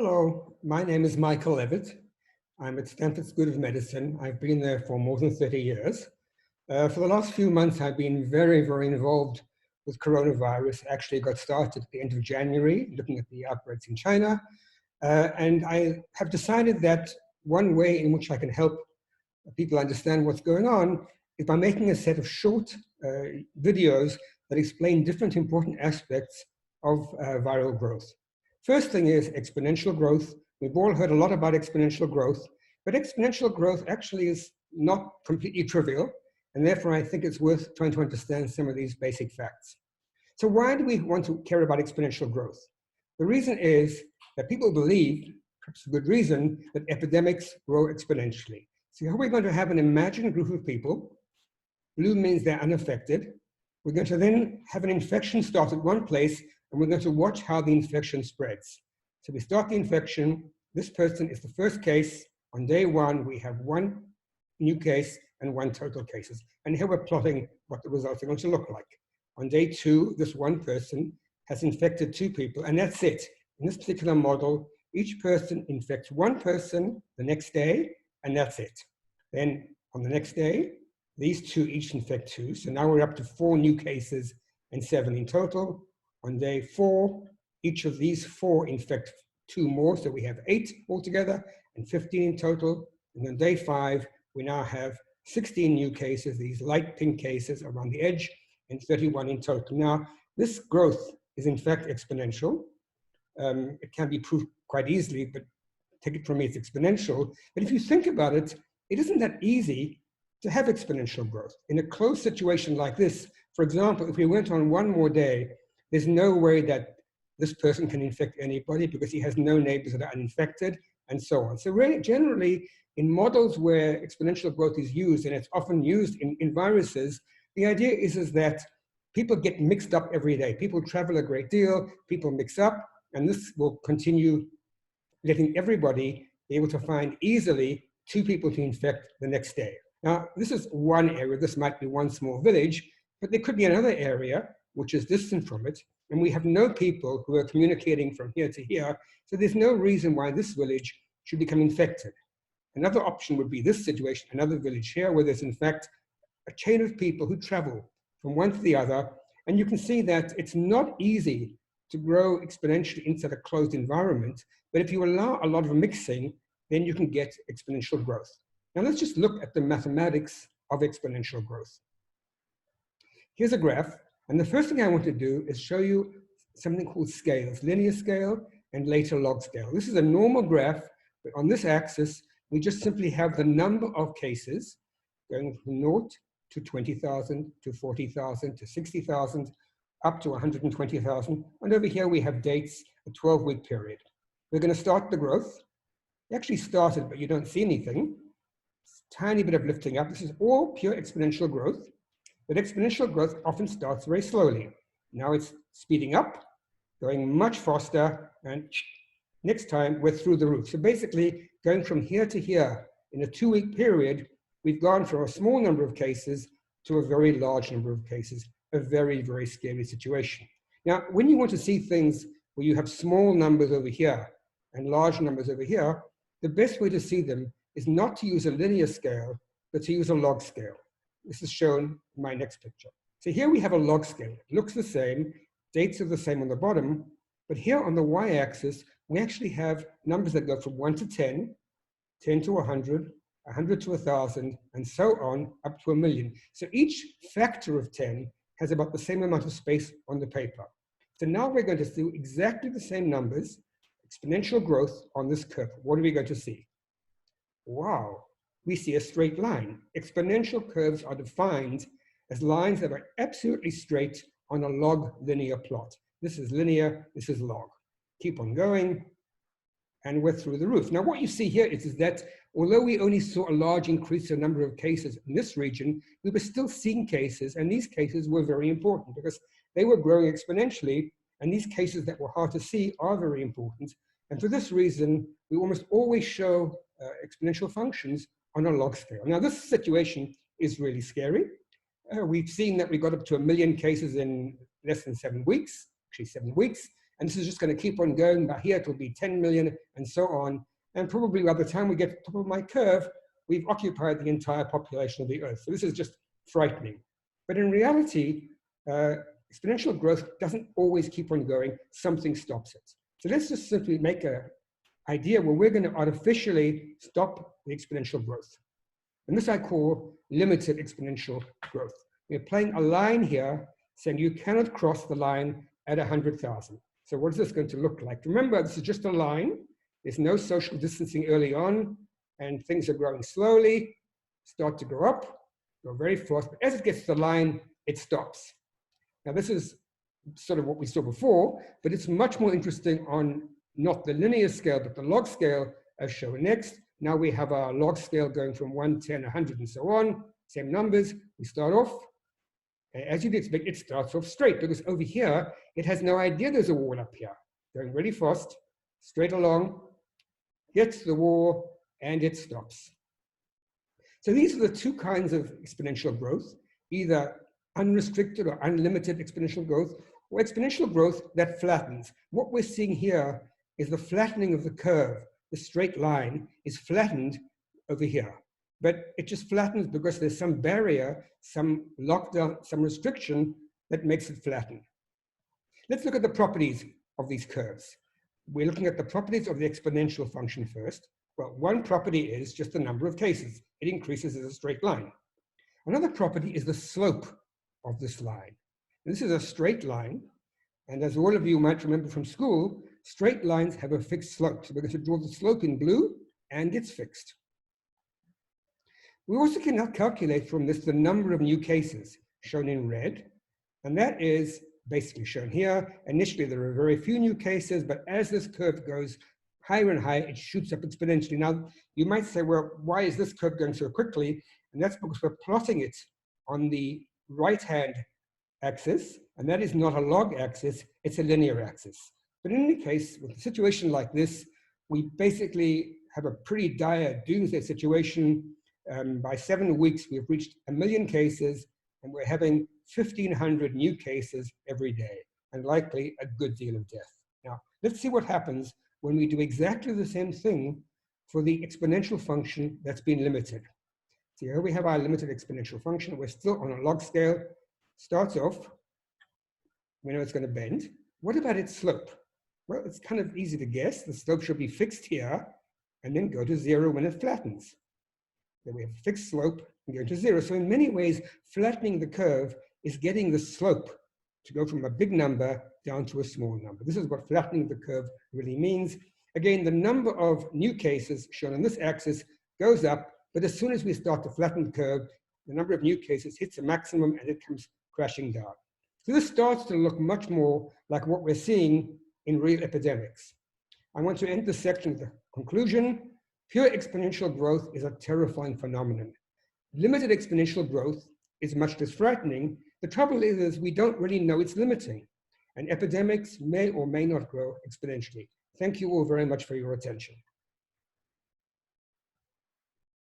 Hello, my name is Michael Levitt. I'm at Stanford School of Medicine. I've been there for more than 30 years. For the last few months, I've been very involved with coronavirus. Actually got started at the end of January, looking at the outbreaks in China. And I have decided that one way in which I can help people understand what's going on is by making a set of short videos that explain different important aspects of viral growth. First thing is exponential growth. We've all heard a lot about exponential growth, but exponential growth actually is not completely trivial, and therefore I think it's worth trying to understand some of these basic facts. So why do we want to care about exponential growth? The reason is that people believe, perhaps a good reason, that epidemics grow exponentially. So here we're going to have an imagined group of people. Blue means they're unaffected. We're going to then have an infection start at one place, and we're going to watch how the infection spreads. So we start the infection. This person is the first case. On day one, we have one new case and one total cases. And here we're plotting what the results are going to look like. On day two, this one person has infected two people, and that's it. In this particular model, each person infects one person the next day, and that's it. Then on the next day, these two each infect two. So now we're up to 4 new cases and 7 in total. On day 4, each of these 4 infect 2 more. So we have 8 altogether and 15 in total. And on day 5, we now have 16 new cases, these light pink cases around the edge, and 31 in total. Now, this growth is in fact exponential. It can be proved quite easily, but take it from me, it's exponential. But if you think about it, it isn't that easy to have exponential growth. In a closed situation like this, for example, if we went on one more day, there's no way that this person can infect anybody because he has no neighbors that are uninfected, and so on. So really, generally, in models where exponential growth is used, and it's often used in viruses, the idea is that people get mixed up every day. People travel a great deal, people mix up, and this will continue letting everybody be able to find easily 2 people to infect the next day. Now, this is one area. This might be one small village, but there could be another area which is distant from it, and we have no people who are communicating from here to here, so there's no reason why this village should become infected. Another option would be this situation, another village here, where there's in fact a chain of people who travel from one to the other, and you can see that it's not easy to grow exponentially inside a closed environment, but if you allow a lot of mixing, then you can get exponential growth. Now let's just look at the mathematics of exponential growth. Here's a graph, and the first thing I want to do is show you something called scales, linear scale and later log scale. This is a normal graph, but on this axis, we just simply have the number of cases going from 0 to 20,000 to 40,000 to 60,000 up to 120,000. And over here we have dates, a 12-week period. We're going to start the growth. It actually started, but you don't see anything. Tiny bit of lifting up. This is all pure exponential growth, but exponential growth often starts very slowly. Now it's speeding up, going much faster, and next time we're through the roof. So basically, going from here to here in a 2-week period, we've gone from a small number of cases to a very large number of cases, a very scary situation. Now, when you want to see things where you have small numbers over here and large numbers over here, the best way to see them is not to use a linear scale, but to use a log scale. This is shown in my next picture. So here we have a log scale. It looks the same, dates are the same on the bottom, but here on the y-axis, we actually have numbers that go from 1 to 10, 10 to 100, 100 to 1,000, and so on, up to 1,000,000. So each factor of 10 has about the same amount of space on the paper. So now we're going to do exactly the same numbers, exponential growth on this curve. What are we going to see? Wow, we see a straight line. Exponential curves are defined as lines that are absolutely straight on a log linear plot. This is linear, this is log. Keep on going, and we're through the roof. Now what you see here is that although we only saw a large increase in the number of cases in this region, we were still seeing cases, and these cases were very important because they were growing exponentially, and these cases that were hard to see are very important. And for this reason, we almost always show exponential functions on a log scale. Now this situation is really scary. We've seen that we got up to 1,000,000 cases in less than 7 weeks, actually 7 weeks, And this is just going to keep on going. By here, it will be 10 million and so on. And probably by the time we get to the top of my curve, we've occupied the entire population of the Earth. So this is just frightening. But in reality, exponential growth doesn't always keep on going. Something stops it. So let's just simply make an idea where we're going to artificially stop the exponential growth. And this I call limited exponential growth. We're playing a line here saying you cannot cross the line at 100,000. So what is this going to look like? Remember, this is just a line. There's no social distancing early on, and things are growing slowly, start to go up, go very fast. But as it gets to the line, it stops. Now, this is sort of what we saw before, but it's much more interesting on not the linear scale, but the log scale, as shown next. Now we have our log scale going from 1, 10, 100, and so on. Same numbers. We start off. As you'd expect, it starts off straight, because over here, it has no idea there's a wall up here. Going really fast, straight along, gets to the wall, and it stops. So these are the two kinds of exponential growth, either unrestricted or unlimited exponential growth, or exponential growth that flattens. What we're seeing here is the flattening of the curve. The straight line is flattened over here. But it just flattens because there's some barrier, some lockdown, some restriction that makes it flatten. Let's look at the properties of these curves. We're looking at the properties of the exponential function first. Well, one property is just the number of cases. It increases as a straight line. Another property is the slope of this line. And this is a straight line. And as all of you might remember from school, straight lines have a fixed slope. So we're going to draw the slope in blue, and it's fixed. We also can now calculate from this the number of new cases, shown in red. And that is basically shown here. Initially, there are very few new cases, but as this curve goes higher and higher, it shoots up exponentially. Now, you might say, well, why is this curve going so quickly? And that's because we're plotting it on the right-hand axis, and that is not a log axis, it's a linear axis. But in any case, with a situation like this, we basically have a pretty dire doomsday situation. By 7 weeks, we've reached 1 million cases, and we're having 1,500 new cases every day, and likely a good deal of death. Now, let's see what happens when we do exactly the same thing for the exponential function that's been limited. So here we have our limited exponential function. We're still on a log scale. Starts off, we know it's going to bend. What about its slope? Well, it's kind of easy to guess. The slope should be fixed here, and then go to 0 when it flattens. Then we have a fixed slope and go to 0. So in many ways, flattening the curve is getting the slope to go from a big number down to a small number. This is what flattening the curve really means. Again, the number of new cases shown on this axis goes up, but as soon as we start to flatten the curve, the number of new cases hits a maximum and it comes crashing down. So this starts to look much more like what we're seeing in real epidemics. I want to end this section with a conclusion. Pure exponential growth is a terrifying phenomenon. Limited exponential growth is much less frightening. The trouble is we don't really know it's limiting, and epidemics may or may not grow exponentially. Thank you all very much for your attention.